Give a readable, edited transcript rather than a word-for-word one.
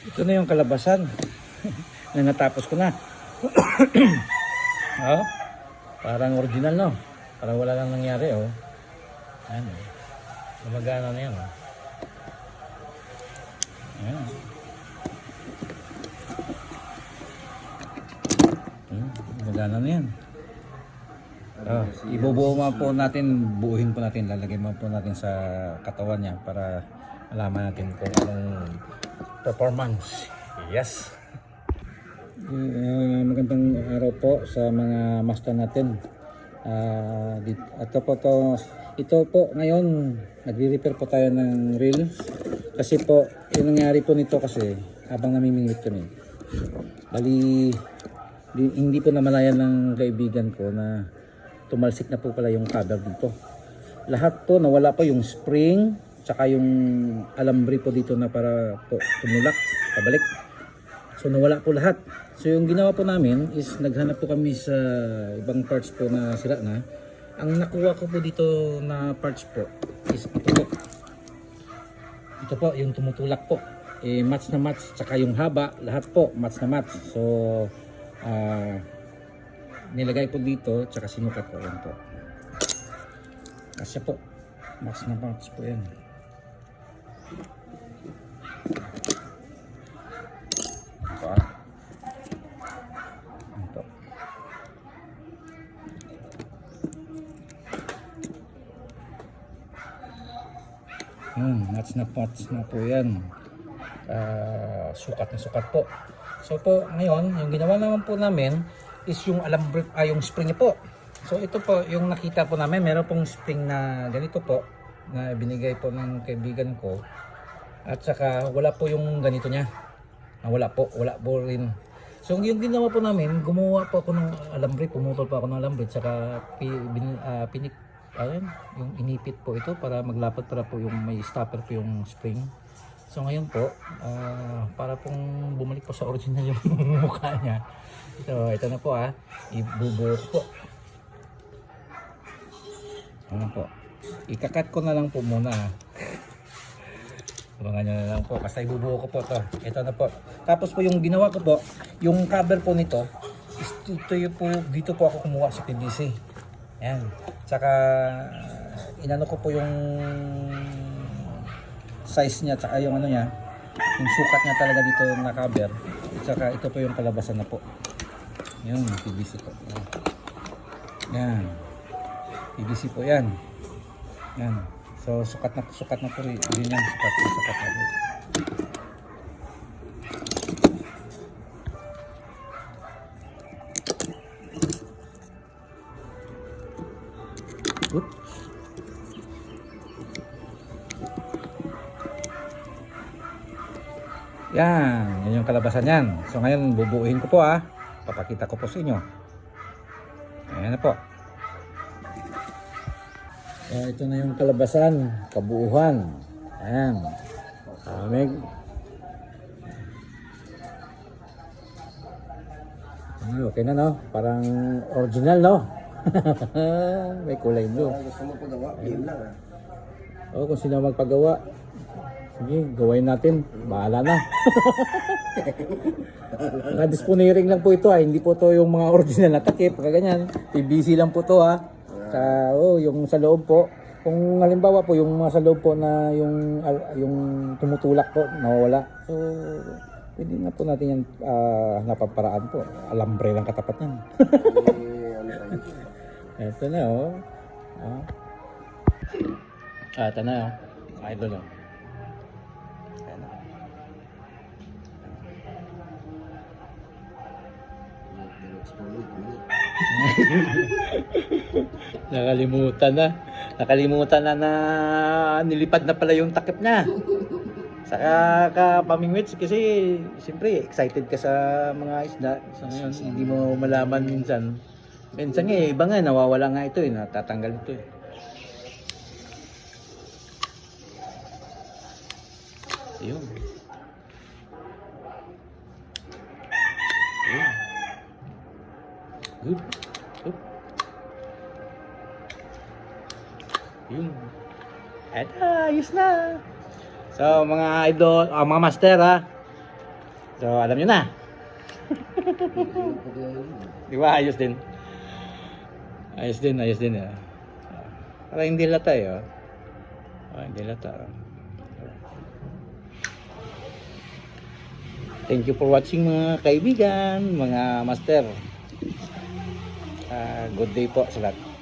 Ito na yung kalabasan na natapos ko na. Oh, parang original, no? Parang wala lang nangyari, oh. Ayan, oh. Gumagana na yan, oh. Ayan. Gumagana na yan. Oh, ibubuo man po natin, buuhin po natin, lalagay man po natin sa katawan niya para alaman natin kung anong performance. Yes. Magandang araw po sa mga master natin. Ito po ngayon nagre-repair po tayo ng reel kasi po yung nangyari po nito kasi habang namimingwit kami. Bali hindi po namalayan ng kaibigan ko na tumalsik na po pala yung cover dito. Lahat po nawala po yung spring tsaka yung alambre po dito na para po tumulak pabalik. So nawala po lahat. So yung ginawa po namin is naghanap po kami sa ibang parts po na sira na. Ang nakuha ko po dito na parts po is ito po. Ito po yung tumutulak po. Match na match tsaka yung haba lahat po match na match. So nilagay po dito tsaka sinukat ko yan po. Kasi po match na match po yan. Match na po yan. Sukat na sukat po. So po ngayon yung ginawa naman po namin is yung alambre, yung spring niya po. So ito po yung nakita po namin, meron pong spring na ganito po na binigay po ng kaibigan ko. At saka wala po yung ganito niya. Wala po rin. So yung ginawa po namin, gumawa po ako ng alambre, pumutol po ako ng alambre, saka yung inipit po ito para maglapat para po yung may stopper po yung spring. So ngayon po, para pong bumalik po sa original yung mukha niya. Ito na po ibubuo ko po. Ano po? Ikakat ko na lang po muna. Abangan nyo na lang po. Basta ibubuo ko po to. Ito na po. Tapos po yung ginawa ko po, yung cover po nito, ito po, dito po ako kumuha sa PVC. Ayan. Tsaka inano ko po yung size niya, tsaka yung ano niya, yung sukat niya talaga dito na cover. Tsaka ito po yung kalabasan na po. Yung PVC po. Yan. PVC po yan. Yan. So sukat na po rin yan. Sukat na po. Oops. Yan yung kalabasan yan. So ngayon bubuuhin ko po papakita ko po sa inyo. Ayan na po. Ito na yung kalabasan, kabuuhan. Ayan. Okay na, no? Parang original, no? May kulay blue. Gusto mo pagawa, game lang Kung sino magpagawa, sige, gawain natin. Bahala na. Disponeering lang po ito hindi po to yung mga original na takip, kaganyan. PVC lang po to yung sa loob po. Kung halimbawa po yung mga sa loob po na yung tumutulak po, nawawala. So, pwede na po natin yan napaparaan po. Alambre lang katapat yan. Ito na ito na idol Nakalimutan na nilipad na pala yung takip niya. Saka ka pamingwits kasi siyempre excited ka sa mga isda. So ngayon hindi mo malaman minsan iba nga nawawala nga ito natatanggal ito Ayun. Good. Yun. Ayos na. So mga idol, mga master So, alam nyo na. Di ba? Ayos din. Ayos din. Para hindi lata eh. Hindi lata. Thank you for watching mga kaibigan, mga master. Good day po sa lahat.